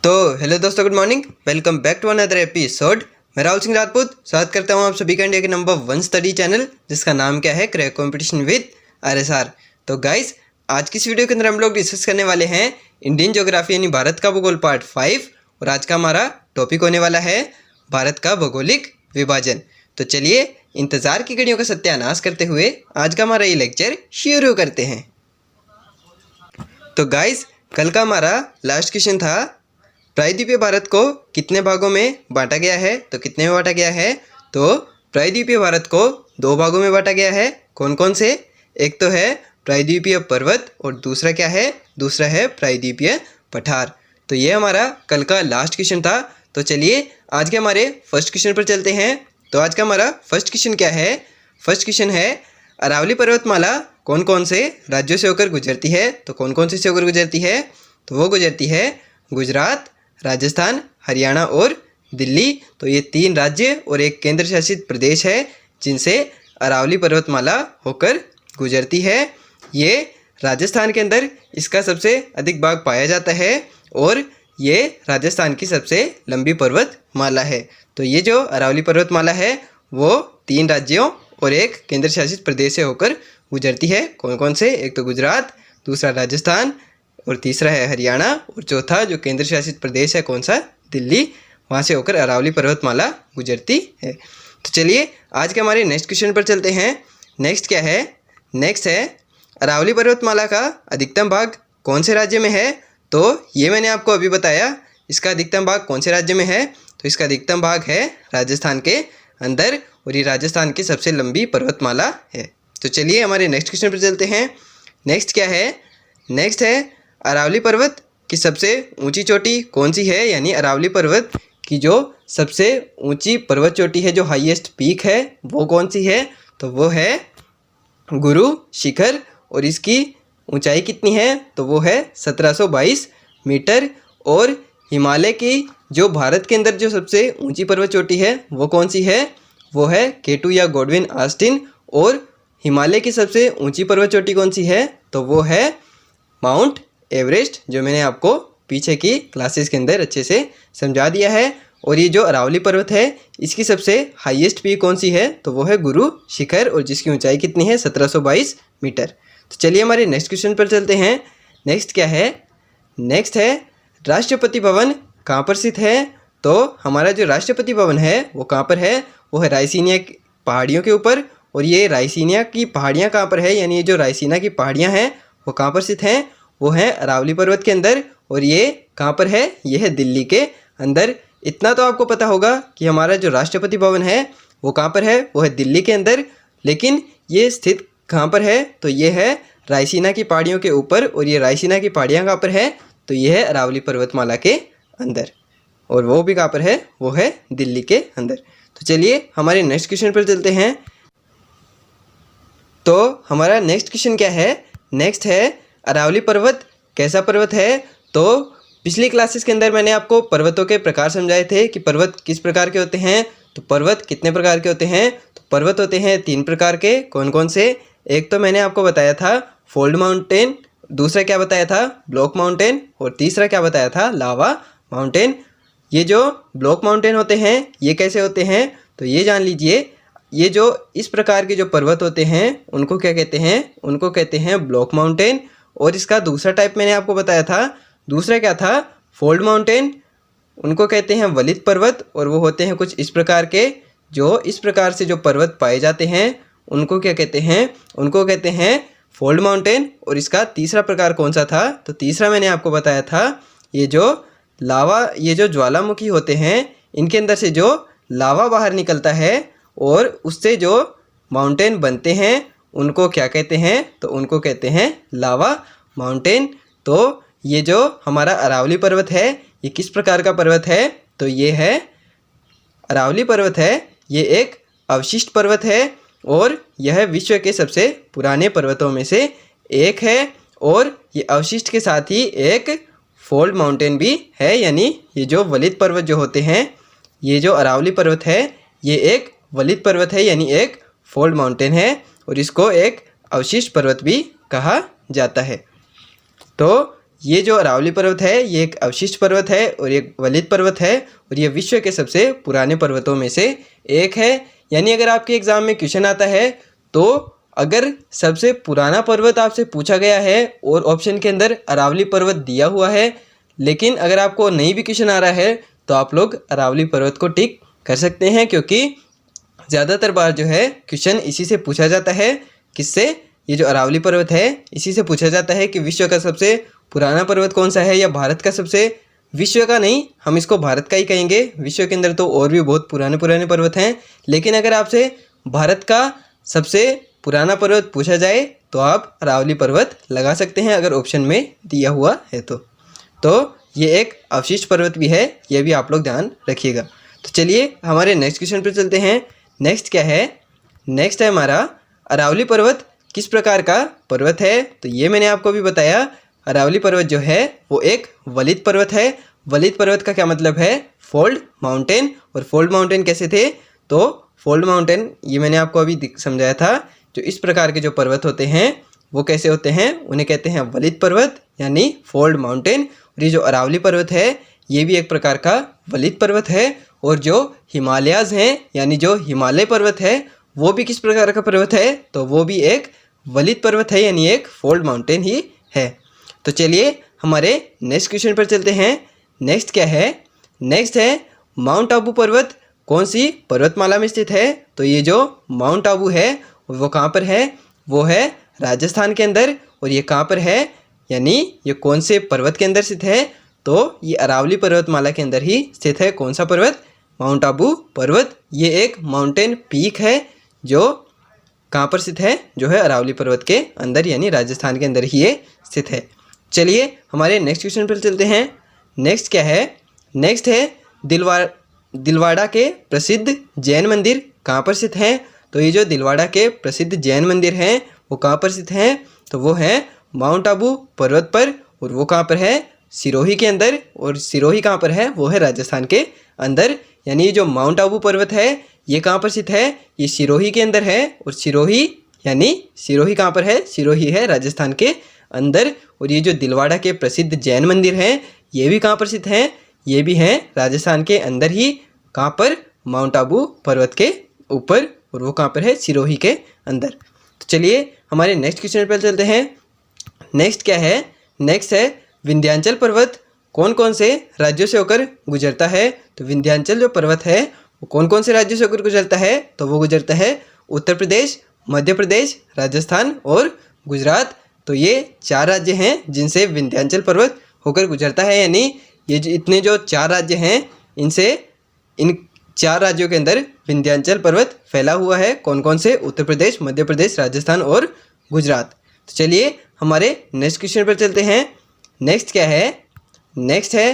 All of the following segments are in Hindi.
तो हेलो दोस्तों, good morning. Welcome back to another episode. मैं राहुल सिंह राजपूत स्वागत करता हूं आप सभी का इंडिया के नंबर 1 स्टडी चैनल, जिसका नाम क्या है, क्रैक कंपटीशन विद आरएसआर। तो गाइस, आज की इस वीडियो के अंदर हम लोग डिस्कस करने वाले हैं इंडियन ज्योग्राफी यानी भारत का भूगोल पार्ट 5। और आज का हमारा टॉपिक होने वाला है भारत का भौगोलिक विभाजन। तो चलिए इंतज़ार की घड़ियों का सत्यानाश करते हुए आज का हमारा ये लेक्चर शुरू करते हैं। तो गाइस, कल का हमारा लास्ट क्वेश्चन था, प्रायद्वीपीय भारत को कितने भागों में बांटा गया है। तो कितने में बांटा गया है? तो प्रायद्वीपीय भारत को 2 भागों में बांटा गया है। कौन कौन से? एक तो है प्रायद्वीपीय पर्वत और दूसरा क्या है? दूसरा है प्रायद्वीपीय पठार। तो ये हमारा कल का लास्ट क्वेश्चन था। तो चलिए आज के हमारे फर्स्ट क्वेश्चन पर चलते हैं। तो आज का हमारा फर्स्ट क्वेश्चन क्या है? फर्स्ट क्वेश्चन है, अरावली पर्वतमाला कौन कौन से राज्यों से होकर गुजरती है? तो कौन कौन से होकर गुजरती है? तो वो गुजरती है गुजरात, राजस्थान, हरियाणा और दिल्ली। तो ये 3 राज्य और एक केंद्र शासित प्रदेश है जिनसे अरावली पर्वतमाला होकर गुजरती है। ये राजस्थान के अंदर इसका सबसे अधिक भाग पाया जाता है और ये राजस्थान की सबसे लंबी पर्वतमाला है। तो ये जो अरावली पर्वतमाला है वो 3 राज्यों और एक केंद्र शासित प्रदेश से होकर गुजरती है। कौन कौन से? एक तो गुजरात, दूसरा राजस्थान और तीसरा है हरियाणा और चौथा जो केंद्र शासित प्रदेश है कौन सा? दिल्ली। वहाँ से होकर अरावली पर्वतमाला गुजरती है। तो चलिए आज के हमारे नेक्स्ट क्वेश्चन पर चलते हैं। नेक्स्ट क्या है? नेक्स्ट है, अरावली पर्वतमाला का अधिकतम भाग कौन से राज्य में है? तो ये मैंने आपको अभी बताया, इसका अधिकतम भाग कौन से राज्य में है? तो इसका अधिकतम भाग है राजस्थान के अंदर और ये राजस्थान की सबसे लंबी पर्वतमाला है। तो चलिए हमारे नेक्स्ट क्वेश्चन पर चलते हैं। नेक्स्ट क्या है? नेक्स्ट है, अरावली पर्वत की सबसे ऊंची चोटी कौन सी है? यानी अरावली पर्वत की जो सबसे ऊंची पर्वत चोटी है, जो हाईएस्ट पीक है, वो कौन सी है? तो वो है गुरु शिखर और इसकी ऊंचाई कितनी है? तो वो है 1722 मीटर। और हिमालय की जो भारत के अंदर जो सबसे ऊंची पर्वत चोटी है वो कौन सी है? वो है K2 या गॉडविन ऑस्टिन। और हिमालय की सबसे ऊंची पर्वत चोटी कौन सी है? तो वो है माउंट एवरेस्ट, जो मैंने आपको पीछे की क्लासेस के अंदर अच्छे से समझा दिया है। और ये जो अरावली पर्वत है इसकी सबसे हाईएस्ट पीक कौन सी है? तो वो है गुरु शिखर और जिसकी ऊंचाई कितनी है? 1722 मीटर। तो चलिए हमारे नेक्स्ट क्वेश्चन पर चलते हैं। नेक्स्ट क्या है? नेक्स्ट है, राष्ट्रपति भवन कहाँ पर स्थित है? तो हमारा जो राष्ट्रपति भवन है वो कहाँ पर है? वो है रायसीनिया की पहाड़ियों के ऊपर। और ये रायसीनिया की पहाड़ियाँ कहाँ पर है? यानी ये जो रायसीना की पहाड़ियाँ हैं वो कहाँ पर स्थित हैं? वो है अरावली पर्वत के अंदर। और ये कहाँ पर है? ये है दिल्ली के अंदर। इतना तो आपको पता होगा कि हमारा जो राष्ट्रपति भवन है वो कहाँ पर है? वो है दिल्ली के अंदर। लेकिन ये स्थित कहाँ पर है? तो ये है रायसीना की पहाड़ियों के ऊपर। और ये रायसीना की पहाड़ियाँ कहाँ पर है? तो ये है अरावली पर्वतमाला के अंदर। और वो भी कहाँ पर है? वो है दिल्ली के अंदर। तो चलिए हमारे नेक्स्ट क्वेश्चन पर चलते हैं। तो हमारा नेक्स्ट क्वेश्चन क्या है? नेक्स्ट है, अरावली पर्वत कैसा पर्वत है? तो पिछली क्लासेस के अंदर मैंने आपको पर्वतों के प्रकार समझाए थे कि पर्वत किस प्रकार के होते हैं। तो पर्वत कितने प्रकार के होते हैं? तो पर्वत होते हैं 3 प्रकार के। कौन कौन से? एक तो मैंने आपको बताया था फोल्ड माउंटेन, दूसरा क्या बताया था? ब्लॉक माउंटेन, और तीसरा क्या बताया था? लावा माउंटेन। ये जो ब्लॉक माउंटेन होते हैं ये कैसे होते हैं? तो ये जान लीजिए, ये जो इस प्रकार के जो पर्वत होते हैं उनको क्या कहते हैं? उनको कहते हैं ब्लॉक माउंटेन। और इसका दूसरा टाइप मैंने आपको बताया था, दूसरा क्या था? Fold mountain. उनको कहते हैं वलित पर्वत और वो होते हैं कुछ इस प्रकार के। जो इस प्रकार से जो पर्वत पाए जाते हैं उनको क्या कहते हैं? उनको कहते हैं फोल्ड माउंटेन। और इसका तीसरा प्रकार कौन सा था? तो तीसरा मैंने आपको बताया था, ये जो ज्वालामुखी होते हैं इनके अंदर से जो लावा बाहर निकलता है और उससे जो माउंटेन बनते हैं उनको क्या कहते हैं? तो उनको कहते हैं लावा माउंटेन। तो ये जो हमारा अरावली पर्वत है ये किस प्रकार का पर्वत है? तो ये है अरावली पर्वत है, ये एक अवशिष्ट पर्वत है और यह विश्व के सबसे पुराने पर्वतों में से एक है। और ये अवशिष्ट के साथ ही एक फोल्ड माउंटेन भी है। यानी ये जो वलित पर्वत जो होते हैं, ये जो अरावली पर्वत है ये एक वलित पर्वत है यानी एक फोल्ड माउंटेन है और इसको एक अवशिष्ट पर्वत भी कहा जाता है। तो ये जो अरावली पर्वत है ये एक अवशिष्ट पर्वत है और एक वलित पर्वत है और ये विश्व के सबसे पुराने पर्वतों में से एक है। यानी अगर आपके एग्ज़ाम में क्वेश्चन आता है तो अगर सबसे पुराना पर्वत आपसे पूछा गया है और ऑप्शन के अंदर अरावली पर्वत दिया हुआ है, लेकिन अगर आपको नहीं भी क्वेश्चन आ रहा है तो आप लोग अरावली पर्वत को टिक कर सकते हैं, क्योंकि ज़्यादातर बार जो है क्वेश्चन इसी से पूछा जाता है। किससे? ये जो अरावली पर्वत है इसी से पूछा जाता है कि विश्व का सबसे पुराना पर्वत कौन सा है, या भारत का सबसे, विश्व का नहीं, हम इसको भारत का ही कहेंगे, विश्व के अंदर तो और भी बहुत पुराने पुराने पर्वत हैं, लेकिन अगर आपसे भारत का सबसे पुराना पर्वत पूछा जाए तो आप अरावली पर्वत लगा सकते हैं अगर ऑप्शन में दिया हुआ है तो ये एक अवशिष्ट पर्वत भी है, ये भी आप लोग ध्यान रखिएगा। तो चलिए हमारे नेक्स्ट क्वेश्चन पर चलते हैं। नेक्स्ट क्या है? नेक्स्ट है हमारा अरावली पर्वत किस प्रकार का पर्वत है। तो ये मैंने आपको भी बताया, अरावली पर्वत जो है वो एक वलित पर्वत है। वलित पर्वत का क्या मतलब है? Fold mountain. और फोल्ड माउंटेन कैसे थे? तो फोल्ड माउंटेन ये मैंने आपको अभी समझाया था, जो इस प्रकार के जो पर्वत होते हैं वो कैसे होते हैं, उन्हें कहते हैं वलित पर्वत यानी फोल्ड माउंटेन। और ये जो अरावली पर्वत है ये भी एक प्रकार का वलित पर्वत है। और जो हिमालयाज़ हैं यानी जो हिमालय पर्वत है वो भी किस प्रकार का पर्वत है? तो वो भी एक वलित पर्वत है यानी एक फोल्ड माउंटेन ही है। तो चलिए हमारे नेक्स्ट क्वेश्चन पर चलते हैं। नेक्स्ट क्या है? नेक्स्ट है माउंट आबू पर्वत कौन सी पर्वतमाला में स्थित है। तो ये जो माउंट आबू है वो कहाँ पर है? वो है राजस्थान के अंदर। और ये कहाँ पर है, यानी ये कौन से पर्वत के अंदर स्थित है? तो ये अरावली पर्वतमाला के अंदर ही स्थित है। कौन सा पर्वत? माउंट आबू पर्वत। ये एक माउंटेन पीक है जो कहाँ पर स्थित है? जो है अरावली पर्वत के अंदर यानी राजस्थान के अंदर ही ये स्थित है। चलिए हमारे नेक्स्ट क्वेश्चन पर चलते हैं। नेक्स्ट क्या है? नेक्स्ट है दिलवाड़ा के प्रसिद्ध जैन मंदिर कहाँ पर स्थित हैं। तो ये जो दिलवाड़ा के प्रसिद्ध जैन मंदिर हैं वो कहाँ पर स्थित हैं? तो वो है माउंट आबू पर्वत पर। और वो कहाँ पर है? सिरोही के अंदर। और सिरोही कहाँ पर है? वो है राजस्थान के अंदर। यानी जो माउंट आबू पर्वत है ये कहाँ पर स्थित है? ये सिरोही के अंदर है। और सिरोही यानी सिरोही कहाँ पर है? सिरोही है राजस्थान के अंदर। और ये जो दिलवाड़ा के प्रसिद्ध जैन मंदिर हैं ये भी कहाँ पर स्थित हैं? ये भी हैं राजस्थान के अंदर ही। कहाँ पर? माउंट आबू पर्वत के ऊपर। और वो कहाँ पर है? सिरोही के अंदर। तो चलिए हमारे नेक्स्ट क्वेश्चन पर चलते हैं। नेक्स्ट क्या है? नेक्स्ट है विंध्याचल पर्वत कौन कौन से राज्यों से होकर गुजरता है। तो विंध्याचल जो पर्वत है वो कौन कौन से राज्यों से होकर गुजरता है? तो वो गुजरता है उत्तर प्रदेश, मध्य प्रदेश, राजस्थान और गुजरात। तो ये 4 राज्य हैं जिनसे विंध्याचल पर्वत होकर गुजरता है। यानी ये जो इतने जो 4 राज्य हैं इनसे इन 4 राज्यों के अंदर विंध्याचल पर्वत फैला हुआ है। कौन कौन से? उत्तर प्रदेश, मध्य प्रदेश, राजस्थान और गुजरात। तो चलिए हमारे नेक्स्ट क्वेश्चन पर चलते हैं। नेक्स्ट क्या है? नेक्स्ट है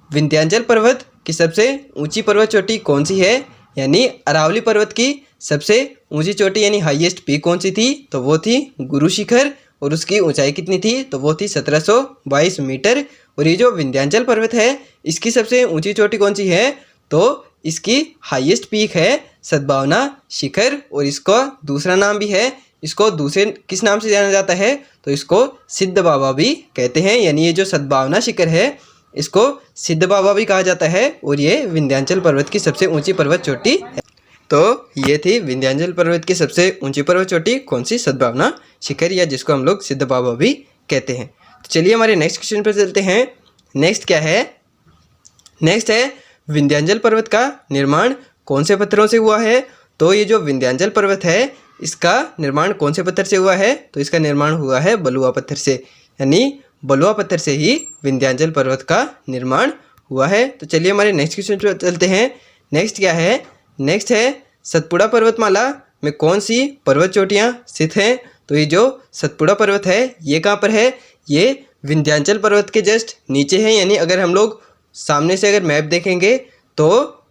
विंध्याचल पर्वत की सबसे ऊंची पर्वत चोटी कौन सी है। यानी अरावली पर्वत की सबसे ऊंची चोटी यानी हाईएस्ट पीक कौन सी थी? तो वो थी गुरु शिखर। और उसकी ऊंचाई कितनी थी? तो वो थी 1722 मीटर। और ये जो विंध्याचल पर्वत है इसकी सबसे ऊंची चोटी कौन सी है? तो इसकी हाईएस्ट पीक है सद्भावना शिखर। और इसका दूसरा नाम भी है, इसको दूसरे किस नाम से जाना जाता है? तो इसको सिद्ध बाबा भी कहते हैं। यानी ये जो सद्भावना शिखर है इसको सिद्ध बाबा भी कहा जाता है। और ये विंध्याचल पर्वत की सबसे ऊंची पर्वत चोटी है। तो ये थी विंध्याचल पर्वत की सबसे ऊंची पर्वत चोटी कौन सी? सद्भावना शिखर, या जिसको हम लोग सिद्ध बाबा भी कहते हैं। तो चलिए हमारे नेक्स्ट क्वेश्चन पर चलते हैं। नेक्स्ट क्या है? नेक्स्ट है विंध्याचल पर्वत का निर्माण कौन से पत्थरों से हुआ है। तो ये जो विंध्याचल पर्वत है इसका निर्माण कौन से पत्थर से हुआ है? तो इसका निर्माण हुआ है बलुआ पत्थर से। यानी बलुआ पत्थर से ही विंध्याचल पर्वत का निर्माण हुआ है। तो चलिए हमारे नेक्स्ट क्वेश्चन पर चलते हैं। नेक्स्ट क्या है? नेक्स्ट है सतपुड़ा पर्वतमाला में कौन सी पर्वत चोटियाँ स्थित हैं। तो ये जो सतपुड़ा पर्वत है ये कहाँ पर है? ये विंध्याचल पर्वत के जस्ट नीचे है। यानी अगर हम लोग सामने से अगर मैप देखेंगे तो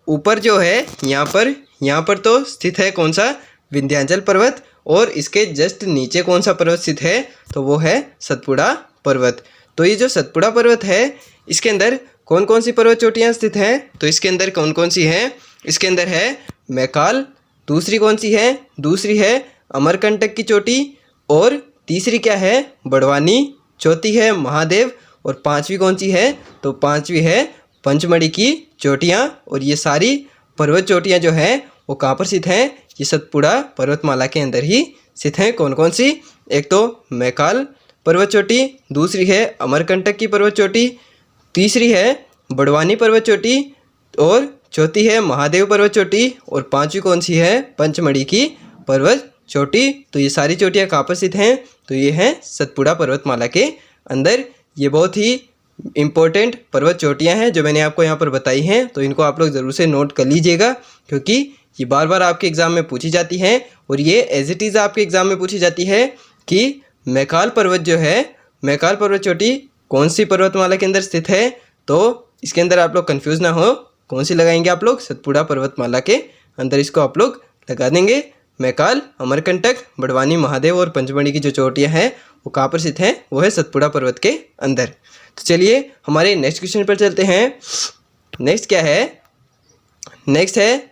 ऊपर जो है यहाँ पर तो स्थित है कौन सा? विंध्याचल पर्वत। और इसके जस्ट नीचे कौन सा पर्वत स्थित है? तो वो है सतपुड़ा पर्वत। तो ये जो सतपुड़ा पर्वत है इसके अंदर कौन कौन सी पर्वत चोटियाँ स्थित हैं? तो इसके अंदर कौन कौन सी हैं? इसके अंदर है मैकाल। दूसरी कौन सी है? दूसरी है अमरकंटक की चोटी। और तीसरी क्या है? बड़वानी। चौथी है महादेव। और पांचवी कौन सी है, तो पांचवी है पंचमढ़ी की चोटियाँ। और ये सारी पर्वत चोटियाँ जो हैं वो कहाँ पर स्थित हैं, ये सतपुड़ा पर्वतमाला के अंदर ही स्थित हैं। कौन कौन सी, एक तो मैकाल पर्वत चोटी, दूसरी है अमरकंटक की पर्वत चोटी, तीसरी है बड़वानी पर्वत चोटी और चौथी है महादेव पर्वत चोटी और पांचवी कौन सी है, पंचमढ़ी की पर्वत चोटी। तो ये सारी चोटियाँ कहाँ पर स्थित हैं, तो ये हैं सतपुड़ा पर्वतमाला के अंदर। ये बहुत ही इम्पोर्टेंट पर्वत चोटियाँ हैं जो मैंने आपको यहाँ पर बताई हैं, तो इनको आप लोग ज़रूर से नोट कर लीजिएगा क्योंकि ये बार बार आपके एग्ज़ाम में पूछी जाती हैं। और ये एज इट इज़ आपके एग्ज़ाम में पूछी जाती है कि मैकाल पर्वत जो है, मैकाल पर्वत चोटी कौन सी पर्वतमाला के अंदर स्थित है। तो इसके अंदर आप लोग कन्फ्यूज़ ना हो, कौन सी लगाएंगे आप लोग, सतपुड़ा पर्वतमाला के अंदर इसको आप लोग लगा देंगे। मैकाल, अमरकंटक, बड़वानी, महादेव और पंचमढ़ी की जो चोटियाँ हैं वो कहाँ पर स्थित हैं, वो है सतपुड़ा पर्वत के अंदर। तो चलिए हमारे नेक्स्ट क्वेश्चन पर चलते हैं। नेक्स्ट क्या है, नेक्स्ट है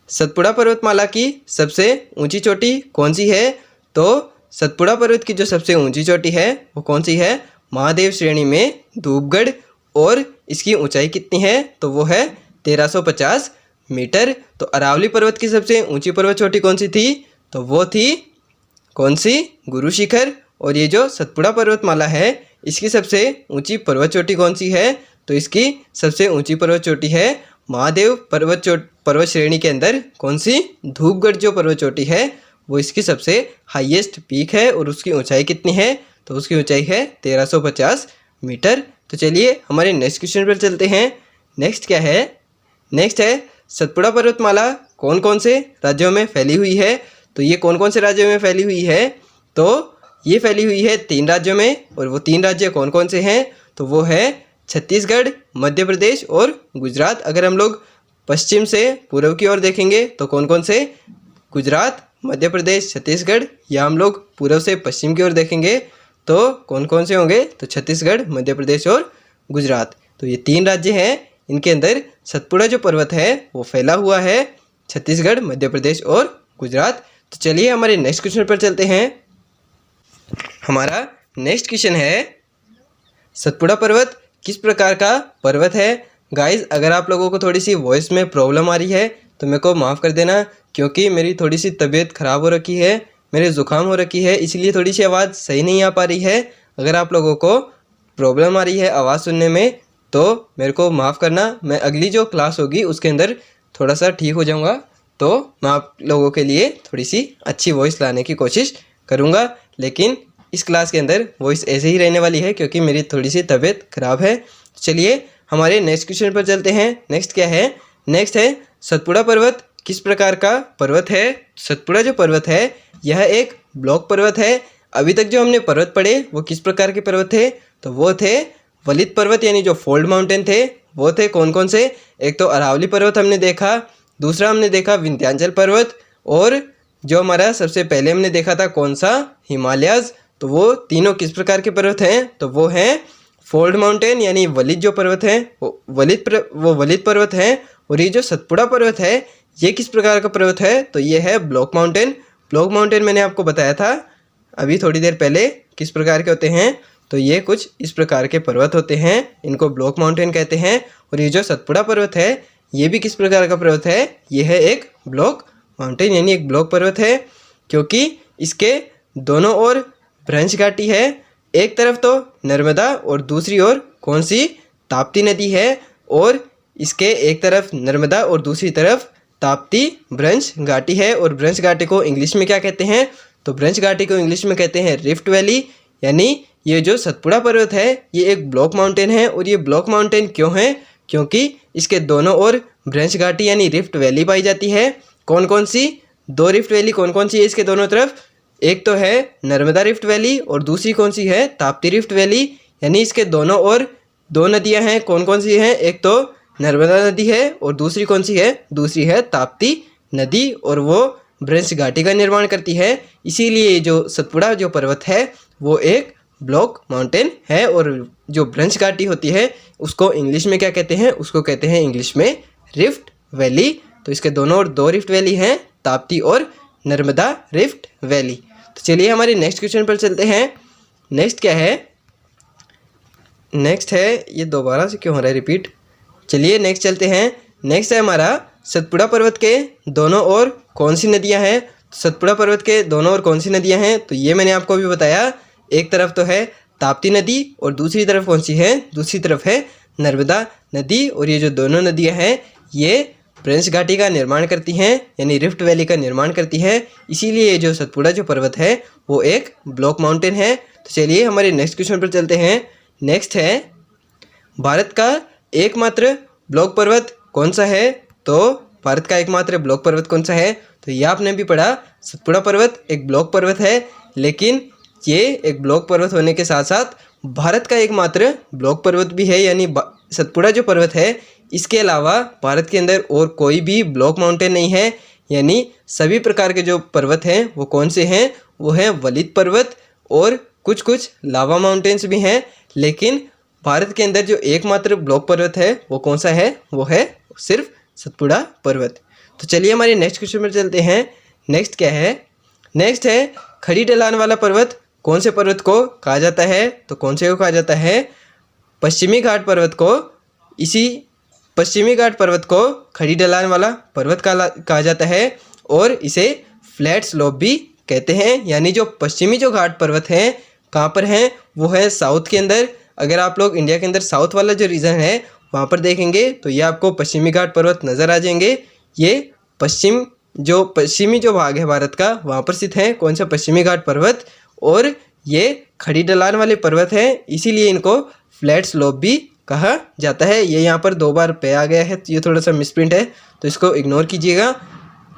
सतपुड़ा पर्वतमाला की सबसे ऊंची चोटी कौन सी है। तो सतपुड़ा पर्वत की जो सबसे ऊंची चोटी है वो कौन सी है, महादेव श्रेणी में धूपगढ़। और इसकी ऊंचाई कितनी है, तो वो है 1350 मीटर। तो अरावली पर्वत की सबसे ऊंची पर्वत चोटी कौन सी थी, तो वो थी कौन सी, गुरु शिखर। और ये जो सतपुड़ा पर्वतमाला है इसकी सबसे ऊंची पर्वत चोटी कौन सी है, तो इसकी सबसे ऊंची पर्वत चोटी है महादेव पर्वत श्रेणी के अंदर कौन सी, धूपगढ़ जो पर्वत चोटी है वो इसकी सबसे हाईएस्ट पीक है। और उसकी ऊंचाई कितनी है, तो उसकी ऊंचाई है 1350 मीटर। तो चलिए हमारे नेक्स्ट क्वेश्चन पर चलते हैं। नेक्स्ट क्या है, नेक्स्ट है सतपुड़ा पर्वतमाला कौन कौन से राज्यों में फैली हुई है। तो ये कौन कौन से राज्यों में फैली हुई है, तो ये फैली हुई है 3 राज्यों में। और वो 3 राज्य कौन कौन से हैं, तो वो है छत्तीसगढ़, मध्य प्रदेश और गुजरात। अगर हम लोग पश्चिम से पूर्व की ओर देखेंगे तो कौन कौन से, गुजरात, मध्य प्रदेश, छत्तीसगढ़। या हम लोग पूर्व से पश्चिम की ओर देखेंगे तो कौन कौन से होंगे, तो छत्तीसगढ़, मध्य प्रदेश और गुजरात। तो ये 3 राज्य हैं, इनके अंदर सतपुड़ा जो पर्वत है वो फैला हुआ है, छत्तीसगढ़, मध्य प्रदेश और गुजरात। तो चलिए हमारे नेक्स्ट क्वेश्चन पर चलते हैं। हमारा नेक्स्ट क्वेश्चन है सतपुड़ा पर्वत किस प्रकार का पर्वत है। गाइस अगर आप लोगों को थोड़ी सी वॉइस में प्रॉब्लम आ रही है तो मेरे को माफ़ कर देना क्योंकि मेरी थोड़ी सी तबीयत ख़राब हो रखी है, मेरे ज़ुकाम हो रखी है, इसलिए थोड़ी सी आवाज़ सही नहीं आ पा रही है। अगर आप लोगों को प्रॉब्लम आ रही है आवाज़ सुनने में तो मेरे को माफ़ करना, मैं अगली जो क्लास होगी उसके अंदर थोड़ा सा ठीक हो जाऊँगा, तो मैं आप लोगों के लिए थोड़ी सी अच्छी वॉइस लाने की कोशिश करूँगा। लेकिन इस क्लास के अंदर वॉइस ऐसे ही रहने वाली है क्योंकि मेरी थोड़ी सी तबीयत ख़राब है। चलिए हमारे नेक्स्ट क्वेश्चन पर चलते हैं। नेक्स्ट क्या है, नेक्स्ट है सतपुड़ा पर्वत किस प्रकार का पर्वत है। सतपुड़ा जो पर्वत है यह एक ब्लॉक पर्वत है। अभी तक जो हमने पर्वत पढ़े वो किस प्रकार के पर्वत थे, तो वो थे वलित पर्वत यानी जो फोल्ड माउंटेन थे वो थे कौन कौन से, एक तो अरावली पर्वत हमने देखा, दूसरा हमने देखा विंध्याचल पर्वत, और जो हमारा सबसे पहले हमने देखा था कौन सा, हिमालयाज़। तो वो तीनों किस प्रकार के पर्वत हैं, तो वो हैं फोल्ड माउंटेन यानी वलित जो पर्वत हैं वो वलित पर्वत हैं। और ये जो सतपुड़ा पर्वत है ये किस प्रकार का पर्वत है, तो ये है ब्लॉक माउंटेन। ब्लॉक माउंटेन मैंने आपको बताया था अभी थोड़ी देर पहले किस प्रकार के होते हैं, तो ये कुछ इस प्रकार के पर्वत होते हैं, इनको ब्लॉक माउंटेन कहते हैं। और ये जो सतपुड़ा पर्वत है ये भी किस प्रकार का पर्वत है, ये है एक ब्लॉक माउंटेन यानी एक ब्लॉक पर्वत है, क्योंकि इसके दोनों ओर भ्रंश घाटी है। एक तरफ तो नर्मदा और दूसरी ओर कौन सी, ताप्ती नदी है। और इसके एक तरफ नर्मदा और दूसरी तरफ ताप्ती भ्रंश घाटी है। और भ्रंश घाटी को इंग्लिश में क्या कहते हैं, तो भ्रंश घाटी को इंग्लिश में कहते हैं रिफ्ट वैली। यानी ये जो सतपुड़ा पर्वत है ये एक ब्लॉक माउंटेन है। और ये ब्लॉक माउंटेन क्यों है, क्योंकि इसके दोनों ओर भ्रंश घाटी यानी रिफ्ट वैली पाई जाती है। कौन कौन सी, 2 रिफ्ट वैली कौन कौन सी है इसके दोनों तरफ, एक तो है नर्मदा रिफ्ट वैली और दूसरी कौन सी है, ताप्ती रिफ्ट वैली। यानी इसके दोनों ओर 2 नदियां हैं, कौन कौन सी हैं, एक तो नर्मदा नदी है और दूसरी कौन सी है, दूसरी है ताप्ती नदी, और वो भ्रंश घाटी का निर्माण करती है। इसीलिए जो सतपुड़ा जो पर्वत है वो एक ब्लॉक माउंटेन है। और जो भ्रंश घाटी होती है उसको इंग्लिश में क्या कहते हैं, उसको कहते हैं इंग्लिश में रिफ्ट वैली। तो इसके दोनों ओर 2 रिफ्ट वैली हैं, ताप्ती और नर्मदा रिफ्ट वैली। तो चलिए हमारे नेक्स्ट क्वेश्चन पर चलते हैं। नेक्स्ट क्या है, नेक्स्ट है, ये दोबारा से क्यों हो रहा है रिपीट। चलिए नेक्स्ट चलते हैं। नेक्स्ट है हमारा, सतपुड़ा पर्वत के दोनों ओर कौन सी नदियां हैं। सतपुड़ा पर्वत के दोनों ओर कौन सी नदियां हैं, तो ये मैंने आपको अभी बताया। एक तरफ तो है ताप्ती नदी और दूसरी तरफ कौन सी है, दूसरी तरफ है नर्मदा नदी। और ये जो दोनों नदियां हैं ये ब्रंश घाटी का निर्माण करती हैं, यानी रिफ्ट वैली का निर्माण करती है। इसीलिए ये जो सतपुड़ा जो पर्वत है वो एक ब्लॉक माउंटेन है। तो चलिए हमारे नेक्स्ट क्वेश्चन पर चलते हैं। नेक्स्ट है, भारत का एकमात्र ब्लॉक पर्वत कौन सा है। तो भारत का एकमात्र ब्लॉक पर्वत कौन सा है, तो ये आपने भी पढ़ा, सतपुड़ा पर्वत एक ब्लॉक पर्वत है। लेकिन ये एक ब्लॉक पर्वत होने के साथ साथ भारत का एकमात्र ब्लॉक पर्वत भी है, यानी सतपुड़ा जो पर्वत है इसके अलावा भारत के अंदर और कोई भी ब्लॉक माउंटेन नहीं है। यानी सभी प्रकार के जो पर्वत हैं वो कौन से हैं, वो हैं वलित पर्वत और कुछ कुछ लावा माउंटेन्स भी हैं। लेकिन भारत के अंदर जो एकमात्र ब्लॉक पर्वत है वो कौन सा है, वो है सिर्फ सतपुड़ा पर्वत। तो चलिए हमारे नेक्स्ट क्वेश्चन पर चलते हैं। नेक्स्ट क्या है, नेक्स्ट है, खड़ी ढलान वाला पर्वत कौन से पर्वत को कहा जाता है। तो कौन से को कहा जाता है, पश्चिमी घाट पर्वत को। इसी पश्चिमी घाट पर्वत को खड़ी ढलान वाला पर्वत कहा जाता है और इसे फ्लैट स्लोप भी कहते हैं। यानी जो पश्चिमी जो घाट पर्वत हैं कहाँ पर हैं, वो है साउथ के अंदर। अगर आप लोग इंडिया के अंदर साउथ वाला जो रीजन है वहाँ पर देखेंगे तो ये आपको पश्चिमी घाट पर्वत नज़र आ जाएंगे। ये पश्चिमी जो भाग है भारत का वहाँ पर स्थित है कौन सा, पश्चिमी घाट पर्वत। और ये खड़ी ढलान वाले पर्वत हैं, इसीलिए इनको फ्लैट स्लोप भी कहा जाता है। ये यहाँ पर 2 बार पे आ गया है, ये थोड़ा सा मिसप्रिंट है तो इसको इग्नोर कीजिएगा।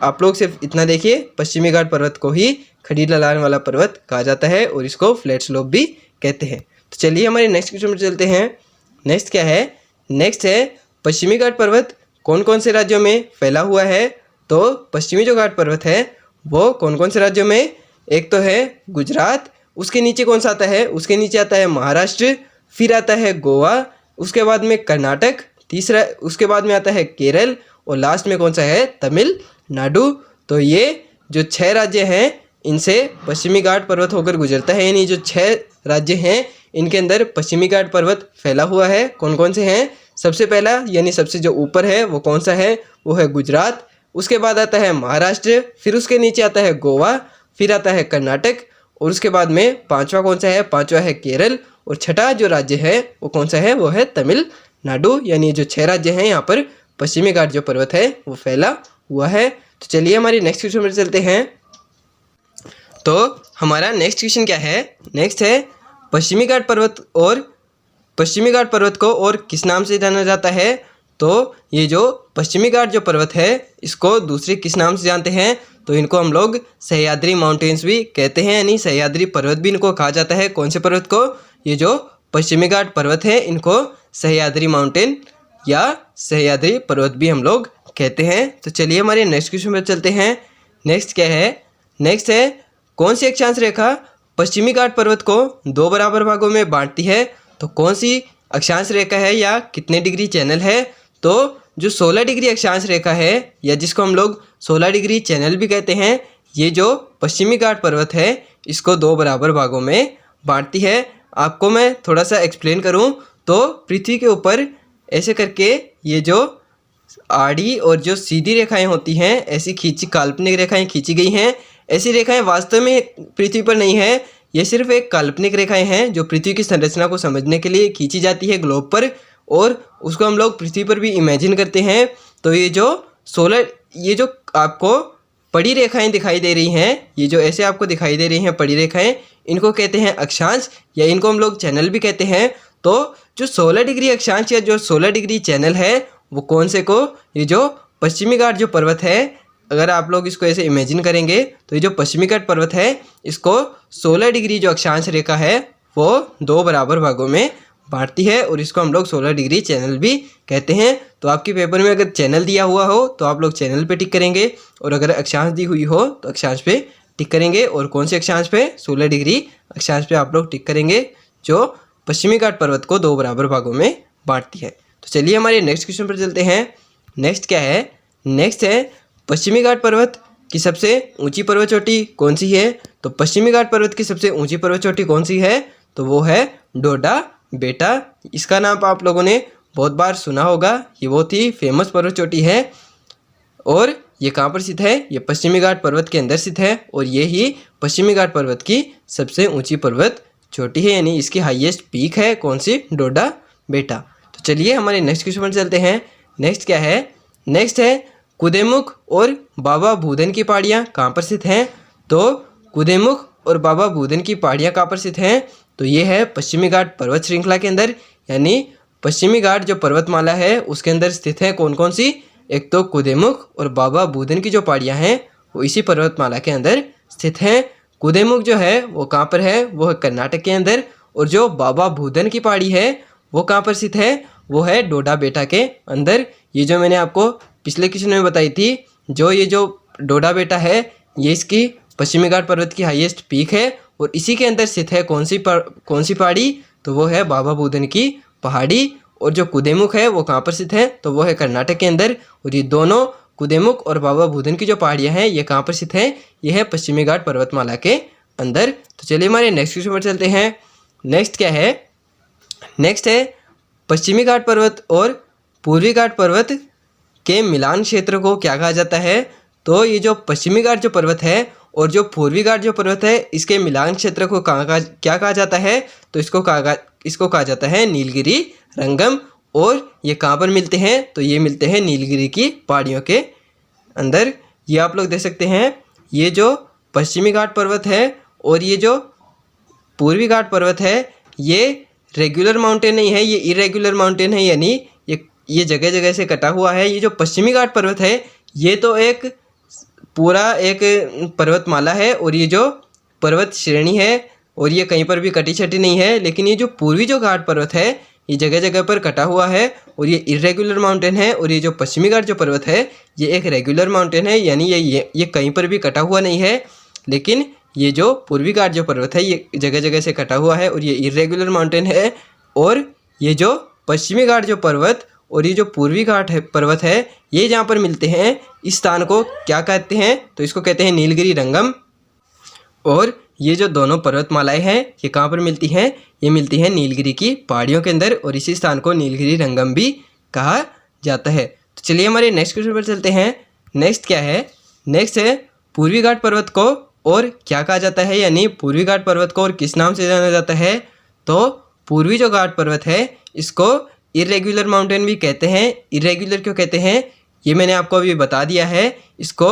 आप लोग सिर्फ इतना देखिए, पश्चिमी घाट पर्वत को ही खड़ी ढलान वाला पर्वत कहा जाता है और इसको फ्लैट स्लोप भी कहते हैं। तो चलिए हमारे नेक्स्ट क्वेश्चन पर चलते हैं। नेक्स्ट क्या है, नेक्स्ट है, पश्चिमी घाट पर्वत कौन कौन से राज्यों में फैला हुआ है। तो पश्चिमी जो घाट पर्वत है वो कौन कौन से राज्यों में, एक तो है गुजरात, उसके नीचे कौन सा आता है, उसके नीचे आता है महाराष्ट्र, फिर आता है गोवा, उसके बाद में कर्नाटक, तीसरा उसके बाद में आता है केरल और लास्ट में कौन सा है, तमिलनाडु। तो ये जो 6 राज्य हैं इनसे पश्चिमी घाट पर्वत होकर गुजरता है। यानी जो 6 राज्य हैं इनके अंदर पश्चिमी घाट पर्वत फैला हुआ है। कौन कौन से हैं, सबसे पहला यानी सबसे जो ऊपर है वो कौन सा है, वो है गुजरात, उसके बाद आता है महाराष्ट्र, फिर उसके नीचे आता है गोवा, फिर आता है कर्नाटक और उसके बाद में पांचवा कौन सा है, पांचवा है केरल और छठा जो राज्य है वो कौन सा है, वो है तमिलनाडु। यानी जो 6 राज्य हैं यहाँ पर पश्चिमी घाट जो पर्वत है वो फैला हुआ है। तो चलिए हमारी नेक्स्ट क्वेश्चन पर चलते हैं। तो हमारा नेक्स्ट क्वेश्चन क्या है, नेक्स्ट है, पश्चिमी घाट पर्वत को और किस नाम से जाना जाता है। तो ये जो पश्चिमी घाट जो पर्वत है इसको दूसरे किस नाम से जानते हैं, तो इनको हम लोग सह्याद्री माउंटेन्स भी कहते हैं। यानी सह्याद्री पर्वत भी इनको कहा जाता है। कौन से पर्वत को, ये जो पश्चिमी घाट पर्वत है इनको सह्याद्री माउंटेन या सह्याद्री पर्वत भी हम लोग कहते हैं। तो चलिए हमारे नेक्स्ट क्वेश्चन पर चलते हैं। नेक्स्ट क्या है, नेक्स्ट है, कौन सी अक्षांश रेखा पश्चिमी घाट पर्वत को 2 बराबर भागों में बांटती है। तो कौन सी अक्षांश रेखा है या कितने डिग्री चैनल है। तो जो 16 डिग्री अक्षांश रेखा है या जिसको हम लोग 16 डिग्री चैनल भी कहते हैं, ये जो पश्चिमी घाट पर्वत है इसको 2 बराबर भागों में बांटती है। आपको मैं थोड़ा सा एक्सप्लेन करूं तो पृथ्वी के ऊपर ऐसे करके ये जो आड़ी और जो सीधी रेखाएं होती हैं ऐसी काल्पनिक रेखाएं खींची गई हैं। ऐसी रेखाएं वास्तव में पृथ्वी पर नहीं है, ये सिर्फ एक काल्पनिक रेखाएं हैं जो पृथ्वी की संरचना को समझने के लिए खींची जाती है ग्लोब पर और उसको हम लोग पृथ्वी पर भी इमेजिन करते हैं। तो ये जो आपको पड़ी रेखाएं दिखाई दे रही हैं, ये जो ऐसे आपको दिखाई दे रही हैं पड़ी रेखाएं, इनको कहते हैं अक्षांश या इनको हम लोग चैनल भी कहते हैं। तो जो 16 डिग्री अक्षांश या जो 16 डिग्री चैनल है वो कौन से को, ये जो पश्चिमी घाट जो पर्वत है, अगर आप लोग इसको ऐसे इमेजिन करेंगे तो ये जो पश्चिमी घाट पर्वत है इसको 16 डिग्री जो अक्षांश रेखा है वो 2 बराबर भागों में बांटती है और इसको हम लोग 16 डिग्री चैनल भी कहते हैं। तो आपके पेपर में अगर चैनल दिया हुआ हो तो आप लोग चैनल पे टिक करेंगे और अगर अक्षांश दी हुई हो तो अक्षांश पे टिक करेंगे। और कौन से अक्षांश पे, 16 डिग्री अक्षांश पे आप लोग टिक करेंगे जो पश्चिमी घाट पर्वत को 2 बराबर भागों में बांटती है। तो चलिए हमारे नेक्स्ट क्वेश्चन पर चलते हैं। नेक्स्ट क्या है, नेक्स्ट है, पश्चिमी घाट पर्वत की सबसे ऊंची पर्वत चोटी कौन सी है। तो पश्चिमी घाट पर्वत की सबसे ऊंची पर्वत चोटी कौन सी है, तो वो है डोडा बेटा, इसका नाम आप लोगों ने बहुत बार सुना होगा। ये बहुत ही फेमस पर्वत चोटी है और ये कहाँ पर स्थित है? ये पश्चिमी घाट पर्वत के अंदर स्थित है और ये ही पश्चिमी घाट पर्वत की सबसे ऊंची पर्वत चोटी है, यानी इसकी हाईएस्ट पीक है कौन सी? डोडा बेटा। तो चलिए हमारे नेक्स्ट क्वेश्चन पर चलते हैं। नेक्स्ट क्या है? नेक्स्ट है कुदेमुख और बाबा भूधन की पहाड़ियाँ कहाँ पर स्थित हैं? तो कुदेमुख और बाबा भूधन की पहाड़ियाँ कहाँ पर स्थित हैं? तो ये है पश्चिमी घाट पर्वत श्रृंखला के अंदर, यानी पश्चिमी घाट जो पर्वतमाला है उसके अंदर स्थित है। कौन कौन सी? एक तो कुदेमुख और बाबा भूधन की जो पहाड़ियाँ हैं वो इसी पर्वतमाला के अंदर स्थित हैं। कुदेमुख जो है वो कहाँ पर है? वो है कर्नाटक के अंदर। और जो बाबा भूधन की पहाड़ी है वो कहाँ पर स्थित है? वो है डोडा बेटा के अंदर। ये जो मैंने आपको पिछले क्वेश्चन में बताई थी, जो डोडा बेटा है ये इसकी पश्चिमी घाट पर्वत की हाईएस्ट पीक है और इसी के अंदर स्थित है कौन सी पहाड़ी? तो वो है बाबा भूधन की पहाड़ी। और जो कुदेमुख है वो कहाँ पर स्थित है? तो वो है कर्नाटक के अंदर। और ये दोनों कुदेमुख और बाबा भूधन की जो पहाड़ियाँ हैं ये कहाँ पर स्थित है? ये है पश्चिमी घाट पर्वतमाला के अंदर। तो चलिए हमारे नेक्स्ट क्वेश्चन पर चलते हैं। नेक्स्ट क्या है? नेक्स्ट है पश्चिमी घाट पर्वत और पूर्वी घाट पर्वत के मिलान क्षेत्र को क्या कहा जाता है? तो ये जो पश्चिमी घाट जो पर्वत है और जो पूर्वी घाट जो पर्वत है इसके मिलान क्षेत्र को क्या कहा जाता है? तो इसको कहा जाता है नीलगिरी रंगम। और ये कहाँ पर मिलते हैं? तो ये मिलते हैं नीलगिरी की पहाड़ियों के अंदर। ये आप लोग देख सकते हैं, ये जो पश्चिमी घाट पर्वत है और ये जो पूर्वी घाट पर्वत है ये रेगुलर माउंटेन नहीं है, ये इरेगुलर माउंटेन है, यानी ये जगह जगह से कटा हुआ है। ये जो पश्चिमी घाट पर्वत है ये तो एक पूरा एक पर्वतमाला है और ये जो पर्वत श्रेणी है और ये कहीं पर भी कटी छटी नहीं है। लेकिन ये जो पूर्वी जो घाट पर्वत है ये जगह जगह पर कटा हुआ है और ये इरेगुलर माउंटेन है। और ये जो पश्चिमी घाट जो पर्वत है ये एक रेगुलर माउंटेन है, यानी ये कहीं पर भी कटा हुआ नहीं है। लेकिन ये जो पूर्वी घाट जो पर्वत है ये जगह जगह से कटा हुआ है और ये इरेगुलर माउंटेन है। और ये जो पश्चिमी घाट जो पर्वत और ये जो पूर्वी घाट है पर्वत है ये जहाँ पर मिलते हैं इस स्थान को क्या कहते हैं? तो इसको कहते हैं नीलगिरी रंगम। और ये जो दोनों पर्वतमालाएं हैं ये कहाँ पर मिलती हैं? ये मिलती हैं नीलगिरी की पहाड़ियों के अंदर और इसी स्थान को नीलगिरी रंगम भी कहा जाता है। तो चलिए हमारे नेक्स्ट क्वेश्चन पर चलते हैं। नेक्स्ट क्या है? नेक्स्ट है पूर्वी घाट पर्वत को और क्या कहा जाता है, यानी पूर्वी घाट पर्वत को और किस नाम से जाना जाता है? तो पूर्वी जो घाट पर्वत है इसको इरेगुलर माउंटेन भी कहते हैं। इरेगुलर क्यों कहते हैं ये मैंने आपको अभी बता दिया है। इसको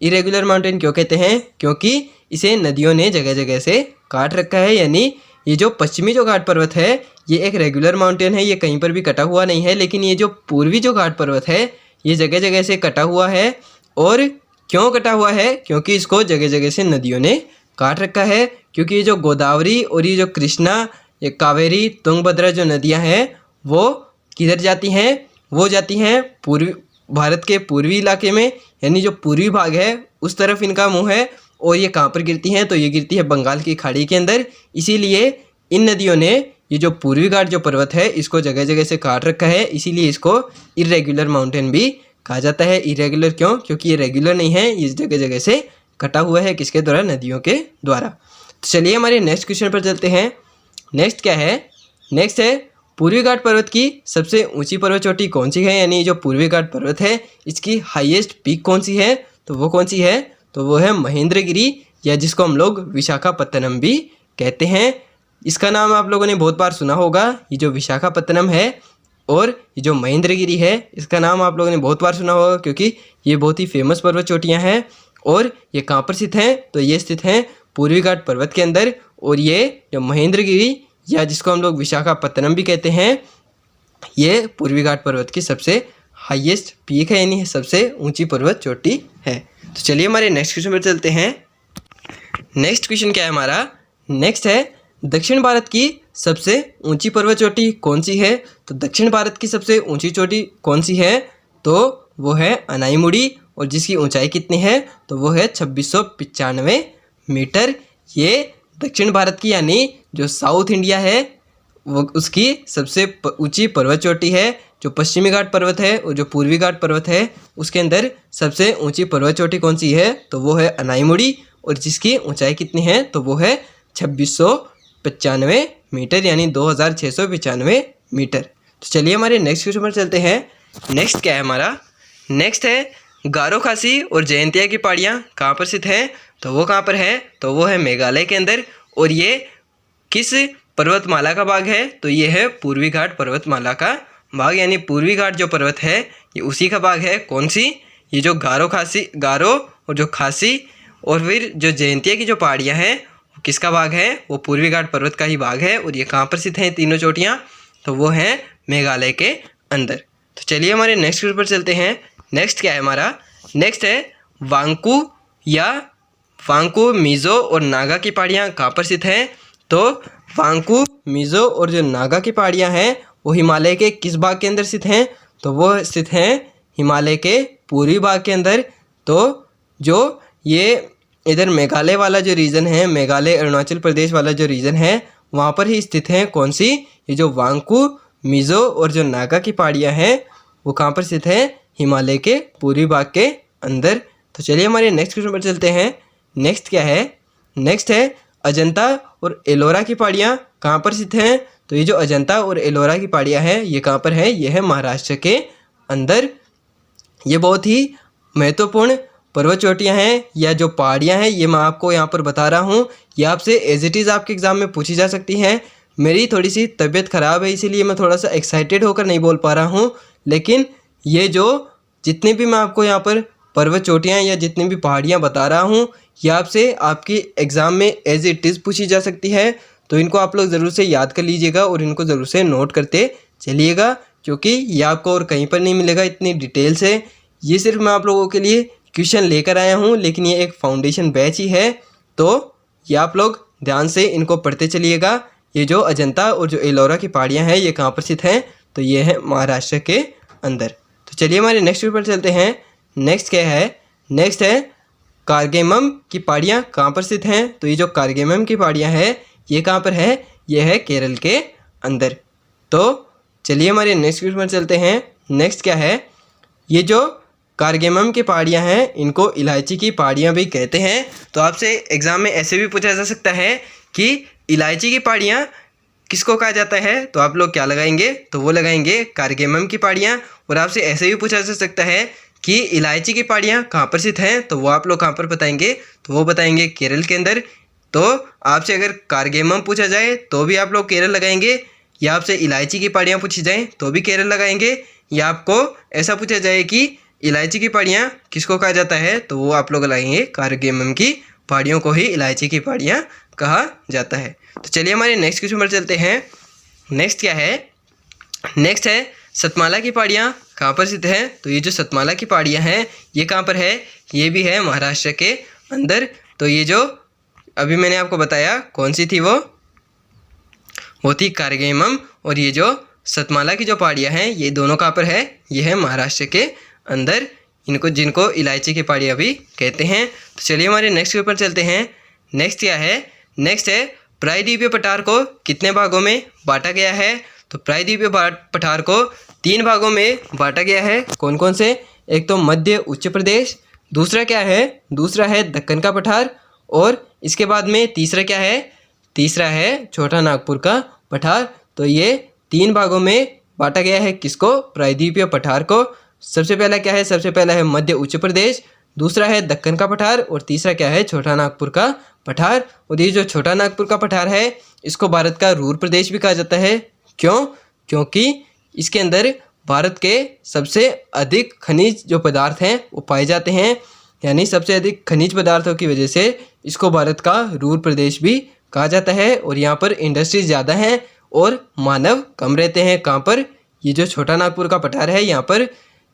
इरेगुलर माउंटेन क्यों कहते हैं? क्योंकि इसे नदियों ने जगह जगह से काट रखा है। यानी ये जो पश्चिमी जो घाट पर्वत है ये एक रेगुलर माउंटेन है, ये कहीं पर भी कटा हुआ नहीं है। लेकिन ये जो पूर्वी जो घाट पर्वत है ये जगह जगह से कटा हुआ है। और क्यों कटा हुआ है? क्योंकि इसको जगह जगह से नदियों ने काट रखा है। क्योंकि ये जो गोदावरी और ये जो कृष्णा, ये कावेरी, तुंगभद्रा जो नदियाँ हैं वो किधर जाती हैं? वो जाती हैं पूर्वी भारत के पूर्वी इलाके में, यानी जो पूर्वी भाग है उस तरफ इनका मुँह है। और ये कहाँ पर गिरती हैं? तो ये गिरती है बंगाल की खाड़ी के अंदर। इसीलिए इन नदियों ने ये जो पूर्वी घाट जो पर्वत है इसको जगह जगह से काट रखा है। इसीलिए इसको इरेगुलर माउंटेन भी कहा जाता है। इरेगुलर क्यों? क्योंकि ये रेगुलर नहीं है, ये जगह जगह से कटा हुआ है। किसके द्वारा? नदियों के द्वारा। तो चलिए हमारे नेक्स्ट क्वेश्चन पर चलते हैं। नेक्स्ट क्या है? नेक्स्ट है पूर्वी घाट पर्वत की सबसे ऊंची पर्वत चोटी कौन सी है? यानी जो पूर्वी घाट पर्वत है इसकी हाईएस्ट पीक कौन सी है? तो वो कौन सी है? तो वो है महेंद्रगिरी, या जिसको हम लोग विशाखापत्तनम भी कहते हैं। इसका नाम आप लोगों ने बहुत बार सुना होगा। ये जो विशाखापत्तनम है और ये जो महेंद्रगिरी है इसका नाम आप लोगों ने बहुत बार सुना होगा, क्योंकि ये बहुत ही फेमस पर्वत चोटियाँ हैं। और ये कहाँ पर स्थित हैं? तो ये स्थित हैं पूर्वी घाट पर्वत के अंदर। और ये जो महेंद्रगिरी या जिसको हम लोग विशाखापत्तनम भी कहते हैं ये पूर्वी घाट पर्वत की सबसे हाईएस्ट पीक है, यानी सबसे ऊंची पर्वत चोटी है। तो चलिए हमारे नेक्स्ट क्वेश्चन पर चलते हैं। नेक्स्ट क्वेश्चन क्या है हमारा? नेक्स्ट है दक्षिण भारत की सबसे ऊंची पर्वत चोटी कौन सी है? तो दक्षिण भारत की सबसे ऊंची चोटी कौन सी है? तो वो है अनाईमुड़ी, और जिसकी ऊंचाई कितनी है? तो वो है 2695 मीटर। ये दक्षिण भारत की यानी जो साउथ इंडिया है वो उसकी सबसे ऊंची पर्वत चोटी है। जो पश्चिमी घाट पर्वत है और जो पूर्वी घाट पर्वत है उसके अंदर सबसे ऊंची पर्वत चोटी कौन सी है? तो वो है अनाईमुड़ी, और जिसकी ऊंचाई कितनी है? तो वो है 2695 मीटर यानी 2695 मीटर। तो चलिए हमारे नेक्स्ट क्वेश्चन पर चलते हैं। नेक्स्ट क्या है हमारा, नेक्स्ट है गारो खासी और जयंतिया की पहाड़ियाँ कहाँ पर स्थित हैं, तो वो कहाँ पर है, तो वो है मेघालय के अंदर। और ये किस पर्वतमाला का भाग है, तो ये है पूर्वी घाट पर्वतमाला का भाग, यानी पूर्वी घाट जो पर्वत है ये उसी का भाग है। कौन सी, ये जो गारो और जो खासी और फिर जो जयंतिया की जो पहाड़ियाँ हैं वो किसका भाग है, वो पूर्वी घाट पर्वत का ही भाग है। और ये कहाँ पर स्थित हैं तीनों चोटियाँ, तो वो हैं मेघालय के अंदर। तो चलिए हमारे नेक्स्ट क्वेश्चन पर चलते हैं। नेक्स्ट क्या है हमारा, नेक्स्ट है वांकू मिज़ो और नागा की पहाड़ियाँ कहाँ पर स्थित हैं, तो वांकू मिज़ो और जो नागा की पहाड़ियाँ हैं वो हिमालय के किस भाग के अंदर स्थित हैं, तो वो स्थित हैं हिमालय के पूर्वी भाग के अंदर। तो जो ये इधर मेघालय वाला जो रीजन है, मेघालय अरुणाचल प्रदेश वाला जो रीजन है वहाँ पर ही स्थित हैं। कौन सी, ये जो वांकू मिज़ो और जो नागा की पहाड़ियाँ हैं वो कहाँ पर स्थित हैं, हिमालय के पूर्वी भाग के अंदर। तो चलिए हमारे नेक्स्ट क्वेश्चन पर चलते हैं। नेक्स्ट क्या है, नेक्स्ट है अजंता और एलोरा की पहाड़ियाँ कहाँ पर स्थित हैं, तो ये जो अजंता और एलोरा की पहाड़ियाँ हैं ये कहाँ पर है, ये है महाराष्ट्र के अंदर। ये बहुत ही महत्वपूर्ण पर्वत चोटियाँ हैं या जो पहाड़ियाँ हैं, ये मैं आपको यहाँ पर बता रहा हूँ। ये आपसे एज इट इज़ आपके एग्ज़ाम में पूछी जा सकती हैं। मेरी थोड़ी सी तबीयत ख़राब है इसीलिए मैं थोड़ा सा एक्साइटेड होकर नहीं बोल पा रहा हूँ, लेकिन ये जो जितने भी मैं आपको यहाँ पर पर्वत चोटियाँ या जितनी भी पहाड़ियाँ बता रहा हूँ ये आपसे आपकी एग्ज़ाम में एज इट इज़ पूछी जा सकती है। तो इनको आप लोग ज़रूर से याद कर लीजिएगा और इनको ज़रूर से नोट करते चलिएगा, क्योंकि ये आपको और कहीं पर नहीं मिलेगा इतनी डिटेल से। ये सिर्फ मैं आप लोगों के लिए क्वेश्चन लेकर आया हूँ, लेकिन ये एक फाउंडेशन बैच ही है। तो ये आप लोग ध्यान से इनको पढ़ते चलिएगा। ये जो अजंता और जो एलोरा की पहाड़ियाँ हैं ये कहाँ पर स्थित हैं, तो ये है महाराष्ट्र के अंदर। तो चलिए हमारे नेक्स्ट पर चलते हैं। नेक्स्ट क्या है, नेक्स्ट है कार्गेमम की पहाड़ियाँ कहाँ पर स्थित हैं, तो ये जो कार्गेमम की पहाड़ियाँ हैं ये कहाँ पर है, ये है केरल के अंदर। तो चलिए हमारे नेक्स्ट पर चलते हैं। नेक्स्ट क्या है, ये जो कार्गेमम की पहाड़ियाँ हैं इनको इलायची की पहाड़ियाँ भी कहते हैं। तो आपसे एग्ज़ाम में ऐसे भी पूछा जा सकता है कि इलायची की पहाड़ियाँ किसको कहा जाता है, तो आप लोग क्या लगाएंगे, तो वो लगाएंगे कार्गेमम की पहाड़ियाँ। और आपसे ऐसे भी पूछा जा सकता है कि इलायची की पहाड़ियाँ कहाँ पर स्थित हैं, तो वो आप लोग कहाँ पर बताएंगे, तो वो बताएंगे केरल के अंदर। तो आपसे अगर कार्गेमम पूछा जाए तो भी आप लोग केरल लगाएंगे, या आपसे इलायची की पहाड़ियाँ पूछी जाएँ तो भी केरल लगाएंगे, या आपको ऐसा पूछा जाए कि इलायची की पहाड़ियाँ किसको कहा जाता है, तो वो आप लोग लगाएंगे कार्गेमम की पहाड़ियों को ही इलायची की पहाड़ियाँ कहा जाता है। तो चलिए हमारे नेक्स्ट क्वेश्चन पर चलते हैं। नेक्स्ट क्या है, नेक्स्ट है सतमाला की पहाड़ियाँ कहाँ पर स्थित हैं, तो ये जो सतमाला की पहाड़ियाँ हैं ये कहाँ पर है, ये भी है महाराष्ट्र के अंदर। तो ये जो अभी मैंने आपको बताया कौन सी थी, वो थी कार्गेमम, और ये जो सतमाला की जो पहाड़ियाँ हैं ये दोनों कहाँ पर है, ये है महाराष्ट्र के अंदर, इनको जिनको इलायची की पहाड़ियाँ भी कहते हैं। तो चलिए हमारे नेक्स्ट पेपर चलते हैं। नेक्स्ट क्या है, नेक्स्ट है प्रायद्वीपीय पठार को कितने भागों में बांटा गया है, तो प्रायद्वीपीय पठार को 3 भागों में बांटा गया है। कौन कौन से, एक तो मध्य उच्च प्रदेश, दूसरा क्या है, दूसरा है दक्कन का पठार, और इसके बाद में तीसरा क्या है, तीसरा है छोटा नागपुर का पठार। तो ये 3 भागों में बांटा गया है किसको, प्रायद्वीपीय पठार को। सबसे पहला क्या है, सबसे पहला है मध्य उच्च प्रदेश, दूसरा है दक्कन का पठार, और तीसरा क्या है, छोटा नागपुर का पठार। और ये जो छोटा नागपुर का पठार है इसको भारत का रूर प्रदेश भी कहा जाता है। क्यों, क्योंकि इसके अंदर भारत के सबसे अधिक खनिज जो पदार्थ हैं वो पाए जाते हैं, यानी सबसे अधिक खनिज पदार्थों की वजह से इसको भारत का रूर प्रदेश भी कहा जाता है। और यहाँ पर इंडस्ट्रीज ज़्यादा हैं और मानव कम रहते हैं। कहाँ पर, ये जो छोटा नागपुर का पठार है यहाँ पर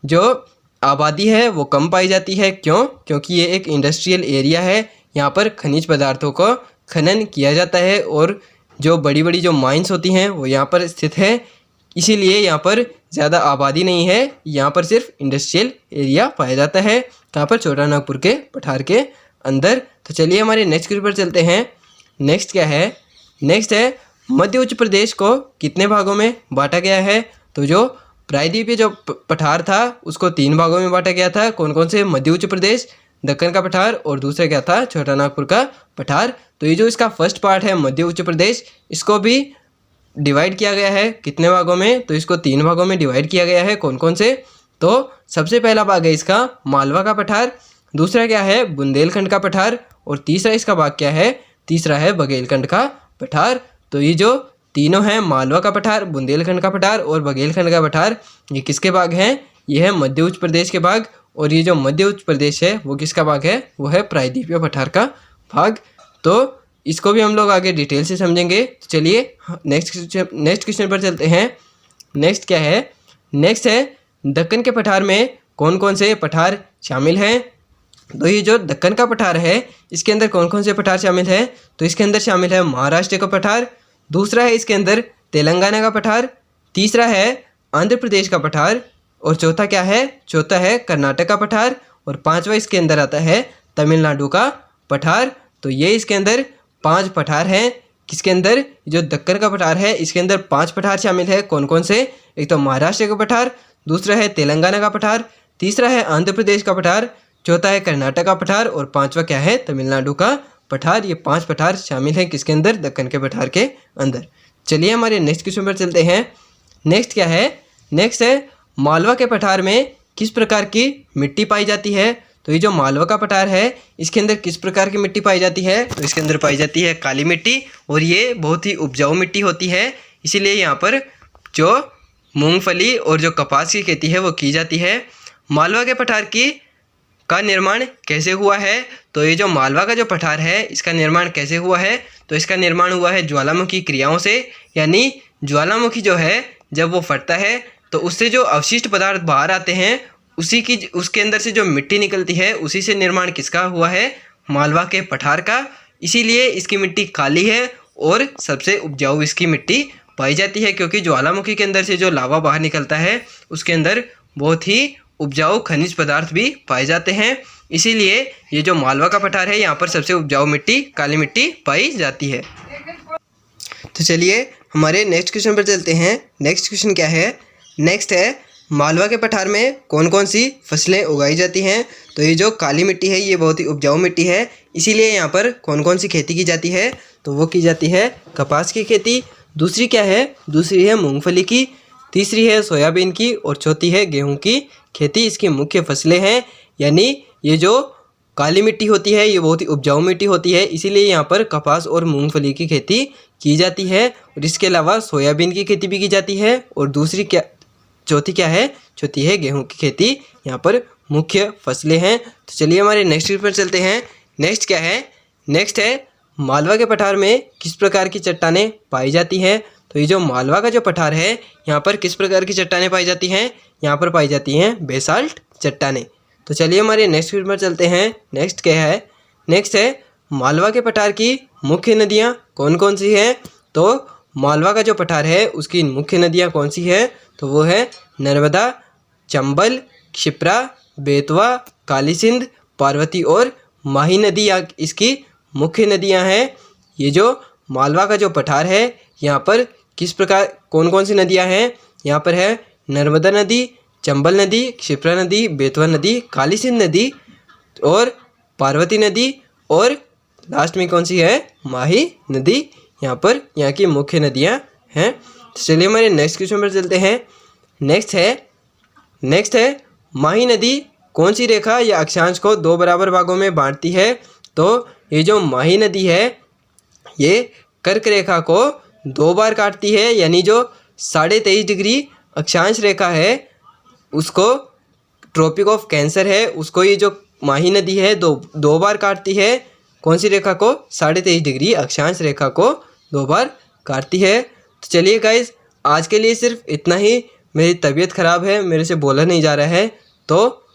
जो आबादी है वो कम पाई जाती है। क्यों, क्योंकि ये एक इंडस्ट्रियल एरिया है, यहाँ पर खनिज पदार्थों को खनन किया जाता है और जो बड़ी बड़ी जो माइंस होती हैं वो यहाँ पर स्थित है, इसीलिए यहाँ पर ज़्यादा आबादी नहीं है, यहाँ पर सिर्फ इंडस्ट्रियल एरिया पाया जाता है। कहाँ पर, छोटा नागपुर के पठार के अंदर। तो चलिए हमारे नेक्स्ट क्वेश्चन पर चलते हैं। नेक्स्ट क्या है, नेक्स्ट है मध्य उच्च प्रदेश को कितने भागों में बांटा गया है, तो जो प्रायद्वीपीय जो पठार था उसको 3 भागों में बांटा गया था। कौन कौन से, मध्य उच्च प्रदेश, दक्कन का पठार, और दूसरा क्या था, छोटा नागपुर का पठार। तो ये जो इसका फर्स्ट पार्ट है मध्य उच्च प्रदेश, इसको भी डिवाइड किया गया है कितने भागों में, तो इसको 3 भागों में डिवाइड किया गया है। कौन कौन से, तो सबसे पहला भाग है इसका मालवा का पठार, दूसरा क्या है बुंदेलखंड का पठार, और तीसरा इसका भाग क्या है, तीसरा है बघेलखंड का पठार। तो ये जो तीनों हैं मालवा का पठार, बुंदेलखंड का पठार और बघेलखंड का पठार, ये किसके भाग हैं, ये है मध्य उच्च प्रदेश के भाग। और ये जो मध्य उच्च प्रदेश है वो किसका भाग है, वो है प्रायद्वीपीय पठार का भाग। तो इसको भी हम लोग आगे डिटेल से समझेंगे। तो चलिए नेक्स्ट क्वेश्चन पर चलते हैं। नेक्स्ट क्या है, नेक्स्ट है दक्कन के पठार में कौन कौन से पठार शामिल हैं। तो ये जो दक्कन का पठार है इसके अंदर कौन कौन से पठार शामिल है, तो इसके अंदर शामिल है महाराष्ट्र का पठार, दूसरा है इसके अंदर तेलंगाना का पठार, तीसरा है आंध्र प्रदेश का पठार, और चौथा क्या है, चौथा है कर्नाटक का पठार, और पांचवा इसके अंदर आता है तमिलनाडु का पठार। तो ये इसके अंदर 5 पठार हैं। किसके अंदर, जो दक्कन का पठार है इसके अंदर 5 पठार शामिल है। कौन कौन से, एक तो महाराष्ट्र का पठार, दूसरा है तेलंगाना का पठार, तीसरा है आंध्र प्रदेश का पठार, चौथा है कर्नाटक का पठार, और पांचवा क्या है तमिलनाडु का पठार। ये 5 पठार शामिल हैं किसके अंदर, दक्कन के पठार के अंदर। चलिए हमारे नेक्स्ट क्वेश्चन पर चलते हैं। नेक्स्ट क्या है, नेक्स्ट है मालवा के पठार में किस प्रकार की मिट्टी पाई जाती है। तो ये जो मालवा का पठार है इसके अंदर किस प्रकार की मिट्टी पाई जाती है, तो इसके अंदर पाई जाती है काली मिट्टी, और ये बहुत ही उपजाऊ मिट्टी होती है। इसीलिए यहाँ पर जो मूंगफली और जो कपास की खेती है वो की जाती है। मालवा के पठार का निर्माण कैसे हुआ है, तो ये जो मालवा का जो पठार है इसका निर्माण कैसे हुआ है, तो इसका निर्माण हुआ है ज्वालामुखी क्रियाओं से। यानी ज्वालामुखी जो है जब वो फटता है तो उससे जो अवशिष्ट पदार्थ बाहर आते हैं उसके अंदर से जो मिट्टी निकलती है उसी से निर्माण किसका हुआ है, मालवा के पठार का। इसीलिए इसकी मिट्टी काली है और सबसे उपजाऊ इसकी मिट्टी पाई जाती है, क्योंकि ज्वालामुखी के अंदर से जो लावा बाहर निकलता है उसके अंदर बहुत ही उपजाऊ खनिज पदार्थ भी पाए जाते हैं। इसीलिए ये जो मालवा का पठार है यहाँ पर सबसे उपजाऊ मिट्टी काली मिट्टी पाई जाती है। तो चलिए हमारे नेक्स्ट क्वेश्चन पर चलते हैं। नेक्स्ट क्वेश्चन क्या है, नेक्स्ट है मालवा के पठार में कौन कौन सी फसलें उगाई जाती हैं। तो ये जो काली मिट्टी है ये बहुत ही उपजाऊ मिट्टी है, इसीलिए यहाँ पर कौन कौन सी खेती की जाती है, तो वो की जाती है कपास की खेती, दूसरी क्या है, दूसरी है मूंगफली की, तीसरी है सोयाबीन की, और चौथी है गेहूं की खेती। इसकी मुख्य फसलें हैं। यानी ये जो काली मिट्टी होती है ये बहुत ही उपजाऊ मिट्टी होती है, इसीलिए यहाँ पर कपास और मूंगफली की खेती की जाती है। और इसके अलावा सोयाबीन की खेती भी की जाती है, और दूसरी क्या, चौथी क्या है, चौथी है गेहूं की खेती। यहाँ पर मुख्य फसलें हैं। तो चलिए हमारे नेक्स्ट पर चलते हैं। नेक्स्ट क्या है, नेक्स्ट है मालवा के पठार में किस प्रकार की चट्टानें पाई जाती हैं। तो ये जो मालवा का जो पठार है यहाँ पर किस प्रकार की चट्टानें पाई जाती हैं, यहाँ पर पाई जाती हैं बेसाल्ट चट्टानें। तो चलिए हमारे नेक्स्ट पर चलते हैं। नेक्स्ट क्या है, नेक्स्ट है मालवा के पठार की मुख्य नदियाँ कौन कौन सी हैं। तो मालवा का जो पठार है उसकी मुख्य नदियाँ कौन सी है, तो वो है नर्मदा, चंबल, क्षिप्रा, बेतवा, काली सिंध, पार्वती और माही नदी इसकी मुख्य नदियाँ हैं। ये जो मालवा का जो पठार है यहाँ पर किस प्रकार कौन कौन सी नदियाँ हैं, यहाँ पर है नर्मदा नदी, चंबल नदी, क्षिप्रा नदी, बेतवा नदी, काली सिंध नदी और पार्वती नदी, और लास्ट में कौन सी है, माही नदी। यहाँ पर यहाँ की मुख्य नदियाँ हैं। तो चलिए हमारे नेक्स्ट क्वेश्चन पर चलते हैं। नेक्स्ट है माही नदी कौन सी रेखा या अक्षांश को 2 बराबर भागों में बांटती है। तो ये जो माही नदी है ये कर्क रेखा को 2 बार काटती है, यानी जो 23.5 डिग्री अक्षांश रेखा है उसको ट्रॉपिक ऑफ कैंसर है उसको ये जो माही नदी है दो बार काटती है। कौन सी रेखा को, 23.5 डिग्री अक्षांश रेखा को 2 बार काटती है। तो चलिए गाइस आज के लिए सिर्फ इतना ही। मेरी तबीयत ख़राब है, मेरे से बोला नहीं जा रहा है, तो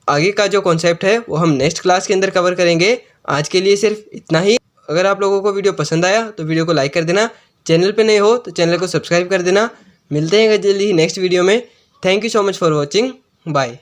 आगे का जो कॉन्सेप्ट है वो हम नेक्स्ट क्लास के अंदर कवर करेंगे। आज के लिए सिर्फ इतना ही। अगर आप लोगों को वीडियो पसंद आया तो वीडियो को लाइक कर देना, चैनल पे नए हो तो चैनल को सब्सक्राइब कर देना। मिलते हैं जल्दी ही नेक्स्ट वीडियो में। Thank you so much for watching, bye.